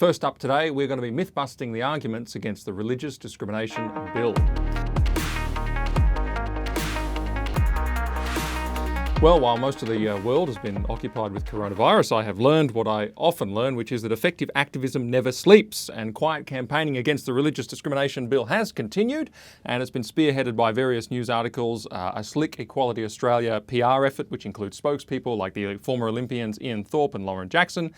First up today, we're going to be myth-busting the arguments against the Religious Discrimination Bill. Well, while most of the world has been occupied with coronavirus, I have learned what I often learn, which is that effective activism never sleeps, and quiet campaigning against the Religious Discrimination Bill has continued, and it's been spearheaded by various news articles, a slick Equality Australia PR effort, which includes spokespeople like the former Olympians Ian Thorpe and Lauren Jackson,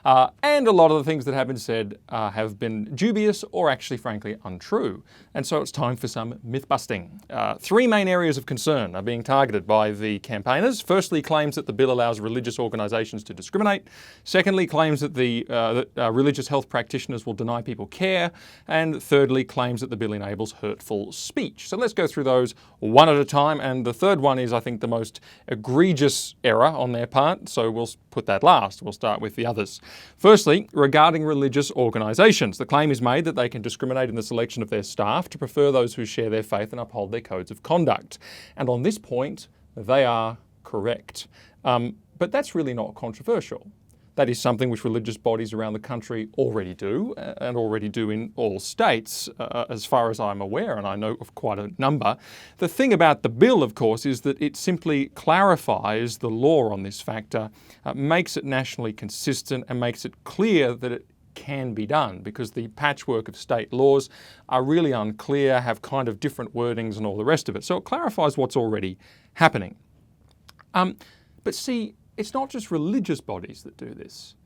and a lot of the things that have been said have been dubious or actually, frankly, untrue. And so it's time for some myth-busting. Three main areas of concern are being targeted by the campaigners. Firstly, claims that the bill allows religious organisations to discriminate. Secondly, claims that religious health practitioners will deny people care. And thirdly, claims that the bill enables hurtful speech. So let's go through those one at a time. And the third one is, I think, the most egregious error on their part. So we'll put that last. We'll start with the others. Firstly, regarding religious organisations, the claim is made that they can discriminate in the selection of their staff to prefer those who share their faith and uphold their codes of conduct. And on this point, they are correct. But that's really not controversial. That is something which religious bodies around the country already do, and already do in all states, as far as I'm aware, and I know of quite a number. The thing about the bill, of course, is that it simply clarifies the law on this factor, makes it nationally consistent, and makes it clear that it can be done, because the patchwork of state laws are really unclear, have kind of different wordings and all the rest of it. So it clarifies what's already happening. But see, it's not just religious bodies that do this.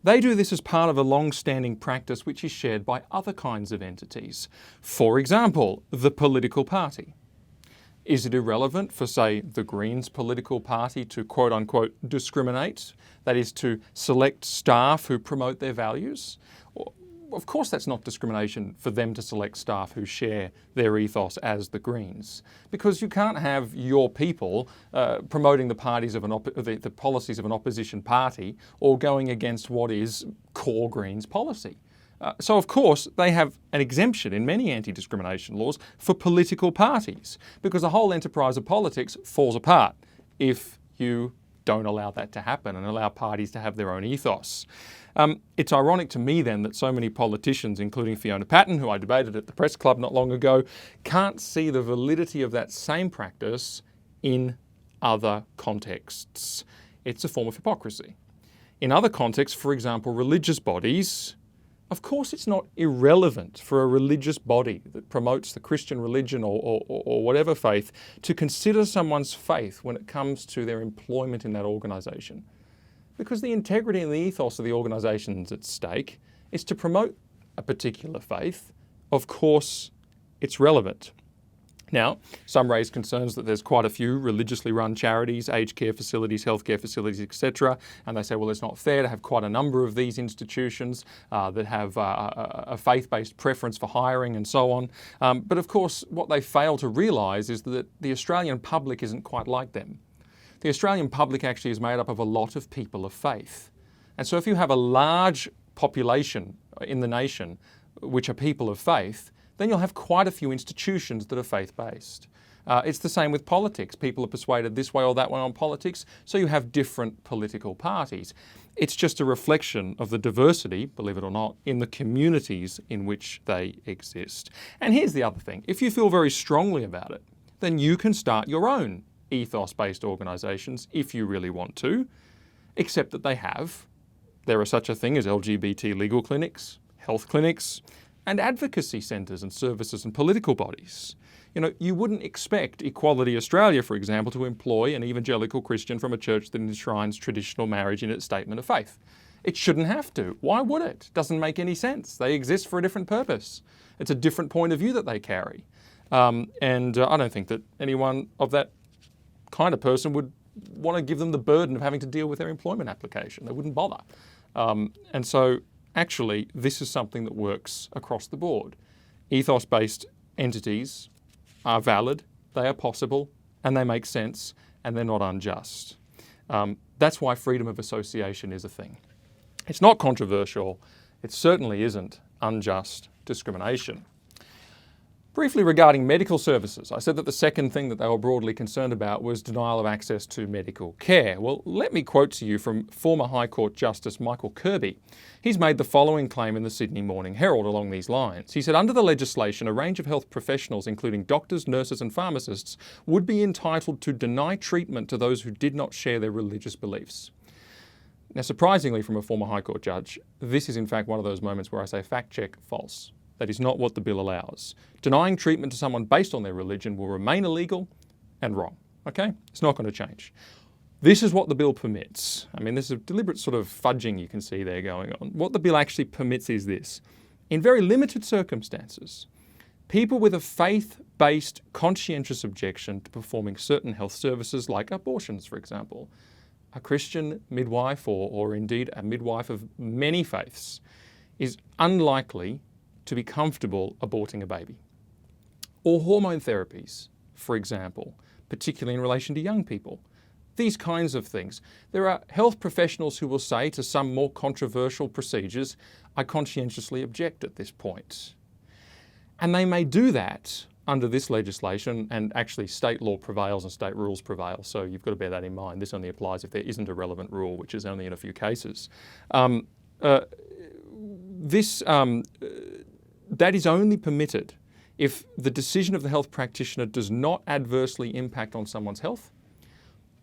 They do this as part of a long-standing practice which is shared by other kinds of entities. For example, the political party. Is it irrelevant for, say, the Greens political party to quote-unquote discriminate? That is, to select staff who promote their values? Of course that's not discrimination for them to select staff who share their ethos as the Greens, because you can't have your people promoting the policies of an opposition party or going against what is core Greens policy. So of course they have an exemption in many anti-discrimination laws for political parties, because the whole enterprise of politics falls apart if you don't allow that to happen and allow parties to have their own ethos. It's ironic to me then that so many politicians, including Fiona Patten, who I debated at the Press Club not long ago, can't see the validity of that same practice in other contexts. It's a form of hypocrisy. In other contexts, for example, religious bodies, of course it's not irrelevant for a religious body that promotes the Christian religion or whatever faith to consider someone's faith when it comes to their employment in that organisation. Because the integrity and the ethos of the organisations at stake is to promote a particular faith. Of course, it's relevant. Now, some raise concerns that there's quite a few religiously run charities, aged care facilities, healthcare facilities, etc. And they say, well, it's not fair to have quite a number of these institutions that have a faith-based preference for hiring and so on. But of course, what they fail to realise is that the Australian public isn't quite like them. The Australian public actually is made up of a lot of people of faith. And so if you have a large population in the nation which are people of faith, then you'll have quite a few institutions that are faith-based. It's the same with politics. People are persuaded this way or that way on politics, so you have different political parties. It's just a reflection of the diversity, believe it or not, in the communities in which they exist. And here's the other thing. If you feel very strongly about it, then you can start your own ethos-based organisations if you really want to, except that there are such a thing as LGBT legal clinics, health clinics, and advocacy centres and services and political bodies. You know, you wouldn't expect Equality Australia, for example, to employ an evangelical Christian from a church that enshrines traditional marriage in its statement of faith. It shouldn't have to. Why would it? It doesn't make any sense. They exist for a different purpose. It's a different point of view that they carry. I don't think that anyone of that kind of person would want to give them the burden of having to deal with their employment application. They wouldn't bother. And so actually, this is something that works across the board. Ethos-based entities are valid, they are possible, and they make sense, and they're not unjust. That's why freedom of association is a thing. It's not controversial. It certainly isn't unjust discrimination. Briefly regarding medical services, I said that the second thing that they were broadly concerned about was denial of access to medical care. Well, let me quote to you from former High Court Justice Michael Kirby. He's made the following claim in the Sydney Morning Herald along these lines. He said, under the legislation, a range of health professionals, including doctors, nurses and pharmacists, would be entitled to deny treatment to those who did not share their religious beliefs. Now, surprisingly from a former High Court judge, this is in fact one of those moments where I say fact check, false. That is not what the bill allows. Denying treatment to someone based on their religion will remain illegal and wrong, okay? It's not going to change. This is what the bill permits. I mean, there's a deliberate sort of fudging you can see there going on. What the bill actually permits is this. In very limited circumstances, people with a faith-based conscientious objection to performing certain health services like abortions, for example, a Christian midwife or indeed a midwife of many faiths is unlikely to be comfortable aborting a baby. Or hormone therapies, for example, particularly in relation to young people. These kinds of things. There are health professionals who will say to some more controversial procedures, I conscientiously object at this point. And they may do that under this legislation, and actually state law prevails and state rules prevail, so you've got to bear that in mind. This only applies if there isn't a relevant rule, which is only in a few cases. That is only permitted if the decision of the health practitioner does not adversely impact on someone's health,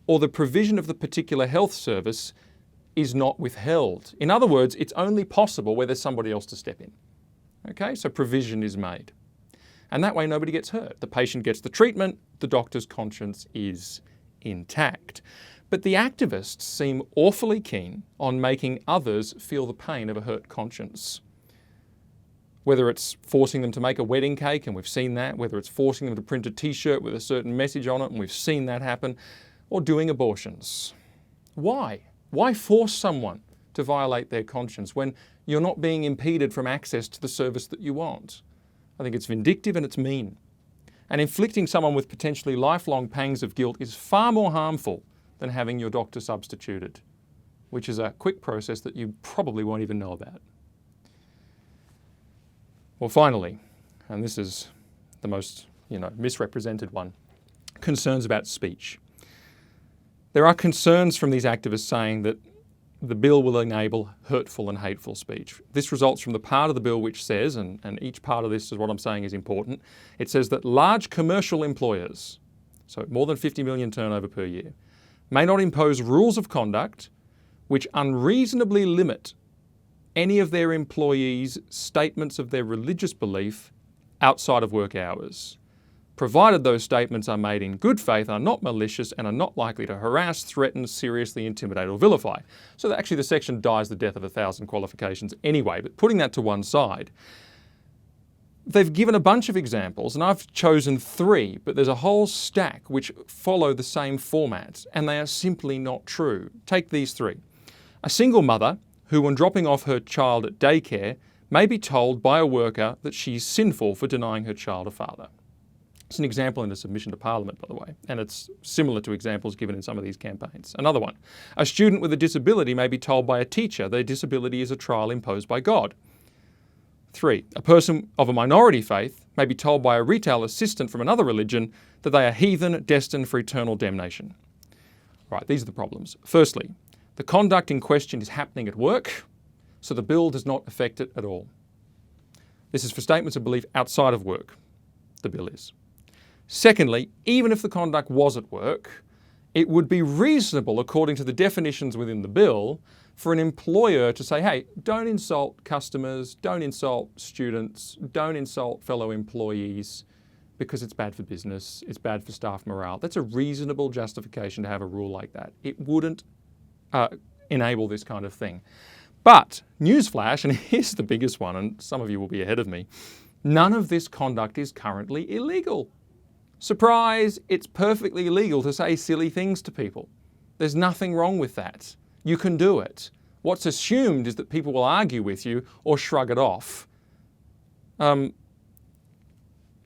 or the provision of the particular health service is not withheld. In other words, it's only possible where there's somebody else to step in. Okay, so provision is made. And that way nobody gets hurt. The patient gets the treatment, the doctor's conscience is intact. But the activists seem awfully keen on making others feel the pain of a hurt conscience. Whether it's forcing them to make a wedding cake, and we've seen that, whether it's forcing them to print a t-shirt with a certain message on it, and we've seen that happen, or doing abortions. Why? Why force someone to violate their conscience when you're not being impeded from access to the service that you want? I think it's vindictive and it's mean. And inflicting someone with potentially lifelong pangs of guilt is far more harmful than having your doctor substituted, which is a quick process that you probably won't even know about. Well, finally, and this is the most, misrepresented one, concerns about speech. There are concerns from these activists saying that the bill will enable hurtful and hateful speech. This results from the part of the bill which says, and each part of this is what I'm saying is important, it says that large commercial employers, so more than 50 million turnover per year, may not impose rules of conduct which unreasonably limit any of their employees' statements of their religious belief outside of work hours, provided those statements are made in good faith, are not malicious, and are not likely to harass, threaten, seriously intimidate or vilify. So that actually the section dies the death of 1,000 qualifications anyway, but putting that to one side, they've given a bunch of examples, and I've chosen 3, but there's a whole stack which follow the same format, and they are simply not true. Take these 3. A single mother who, when dropping off her child at daycare, may be told by a worker that she's sinful for denying her child a father. It's an example in a submission to Parliament, by the way, and it's similar to examples given in some of these campaigns. Another one. A student with a disability may be told by a teacher their disability is a trial imposed by God. 3. A person of a minority faith may be told by a retail assistant from another religion that they are heathen destined for eternal damnation. Right, these are the problems. Firstly, the conduct in question is happening at work, so the bill does not affect it at all. This is for statements of belief outside of work. The bill is. Secondly, even if the conduct was at work, it would be reasonable, according to the definitions within the bill, for an employer to say, hey, don't insult customers, don't insult students, don't insult fellow employees, because it's bad for business, it's bad for staff morale. That's a reasonable justification to have a rule like that. It wouldn't enable this kind of thing. But, newsflash, and here's the biggest one, and some of you will be ahead of me, none of this conduct is currently illegal. Surprise, it's perfectly legal to say silly things to people. There's nothing wrong with that. You can do it. What's assumed is that people will argue with you or shrug it off. And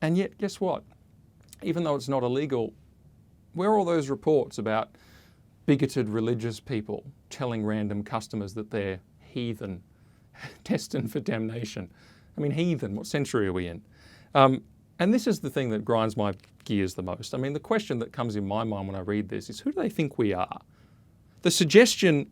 yet, guess what? Even though it's not illegal, where are all those reports about bigoted religious people telling random customers that they're heathen, destined for damnation? I mean, heathen, what century are we in? And this is the thing that grinds my gears the most. I mean, the question that comes in my mind when I read this is, who do they think we are? The suggestion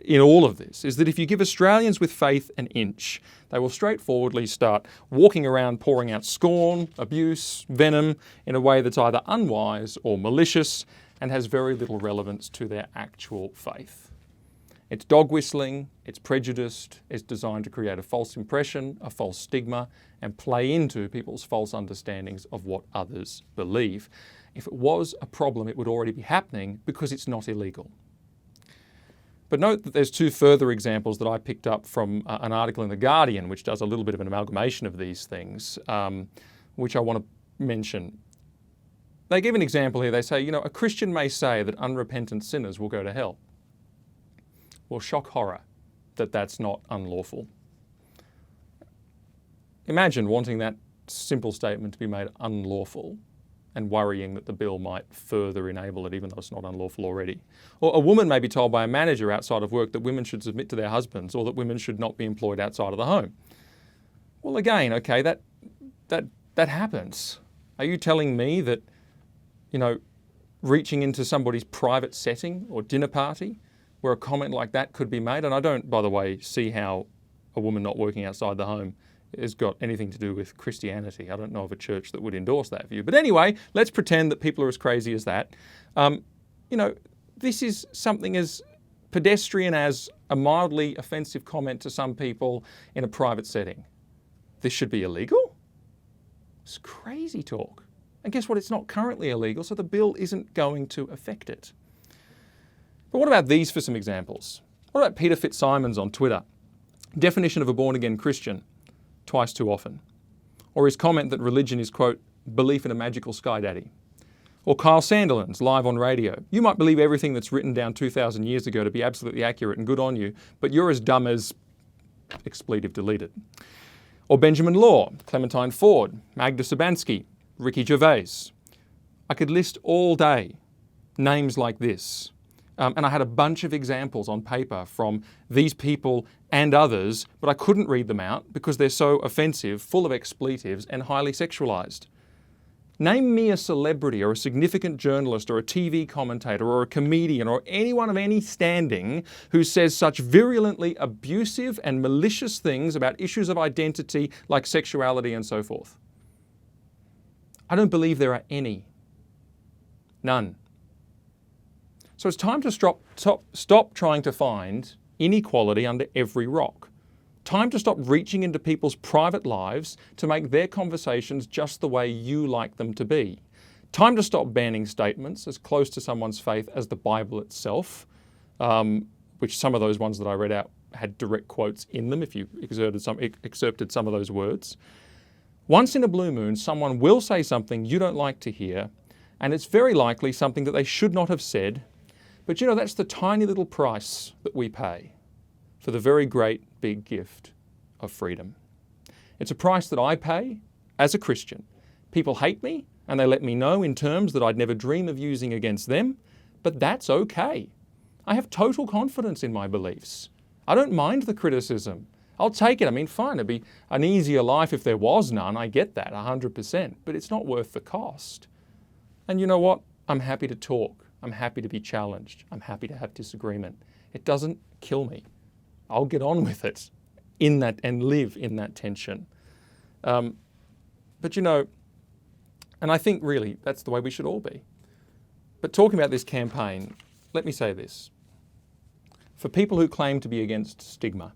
in all of this is that if you give Australians with faith an inch, they will straightforwardly start walking around pouring out scorn, abuse, venom in a way that's either unwise or malicious and has very little relevance to their actual faith. It's dog whistling, it's prejudiced, it's designed to create a false impression, a false stigma, and play into people's false understandings of what others believe. If it was a problem, it would already be happening because it's not illegal. But note that there's two further examples that I picked up from an article in The Guardian, which does a little bit of an amalgamation of these things, which I want to mention. They give an example here. They say, a Christian may say that unrepentant sinners will go to hell. Well, shock horror that that's not unlawful. Imagine wanting that simple statement to be made unlawful and worrying that the bill might further enable it, even though it's not unlawful already. Or a woman may be told by a manager outside of work that women should submit to their husbands or that women should not be employed outside of the home. Well, again, okay, that happens. Are you telling me that, reaching into somebody's private setting or dinner party where a comment like that could be made, and I don't, by the way, see how a woman not working outside the home has got anything to do with Christianity. I don't know of a church that would endorse that view. But anyway, let's pretend that people are as crazy as that. This is something as pedestrian as a mildly offensive comment to some people in a private setting. This should be illegal? It's crazy talk. And guess what? It's not currently illegal, so the bill isn't going to affect it. But what about these for some examples? What about Peter Fitzsimons on Twitter? Definition of a born-again Christian: twice too often. Or his comment that religion is, quote, belief in a magical sky daddy. Or Kyle Sandilands, live on radio. You might believe everything that's written down 2,000 years ago to be absolutely accurate and good on you, but you're as dumb as... expletive deleted. Or Benjamin Law, Clementine Ford, Magda Sabansky, Ricky Gervais. I could list all day names like this. And I had a bunch of examples on paper from these people and others, but I couldn't read them out because they're so offensive, full of expletives, and highly sexualized. Name me a celebrity or a significant journalist or a TV commentator or a comedian or anyone of any standing who says such virulently abusive and malicious things about issues of identity like sexuality and so forth. I don't believe there are any. None. So it's time to stop trying to find inequality under every rock. Time to stop reaching into people's private lives to make their conversations just the way you like them to be. Time to stop banning statements as close to someone's faith as the Bible itself, which some of those ones that I read out had direct quotes in them if you excerpted some of those words. Once in a blue moon, someone will say something you don't like to hear, and it's very likely something that they should not have said. But that's the tiny little price that we pay for the very great big gift of freedom. It's a price that I pay as a Christian. People hate me and they let me know in terms that I'd never dream of using against them, but that's okay. I have total confidence in my beliefs. I don't mind the criticism. I'll take it. I mean, fine, it'd be an easier life if there was none. I get that 100%, but it's not worth the cost. And you know what? I'm happy to talk. I'm happy to be challenged. I'm happy to have disagreement. It doesn't kill me. I'll get on with it in that and live in that tension. But and I think really that's the way we should all be. But talking about this campaign, let me say this. For people who claim to be against stigma,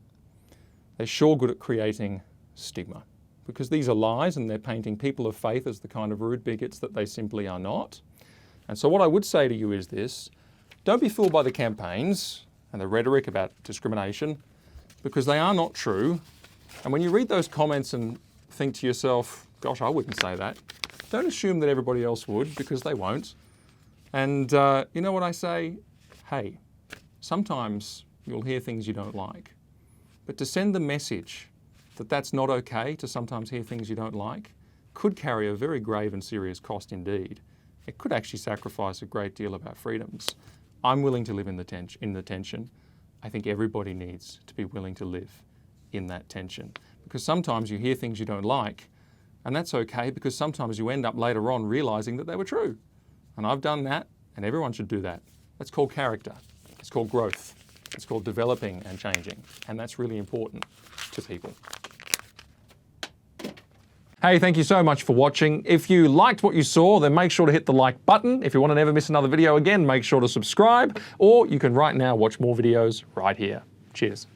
they're sure good at creating stigma, because these are lies and they're painting people of faith as the kind of rude bigots that they simply are not. And so what I would say to you is this: don't be fooled by the campaigns and the rhetoric about discrimination, because they are not true. And when you read those comments and think to yourself, gosh, I wouldn't say that, don't assume that everybody else would, because they won't. And you know what I say? Hey, sometimes you'll hear things you don't like. But to send the message that that's not okay to sometimes hear things you don't like could carry a very grave and serious cost indeed. It could actually sacrifice a great deal of our freedoms. I'm willing to live in the tension. I think everybody needs to be willing to live in that tension. Because sometimes you hear things you don't like, And that's okay, because sometimes you end up later on realizing that they were true. And I've done that, and everyone should do that. That's called character. It's called growth. It's called developing and changing. And that's really important to people. Hey, thank you so much for watching. If you liked what you saw, then make sure to hit the like button. If you want to never miss another video again, make sure to subscribe, or you can right now watch more videos right here. Cheers.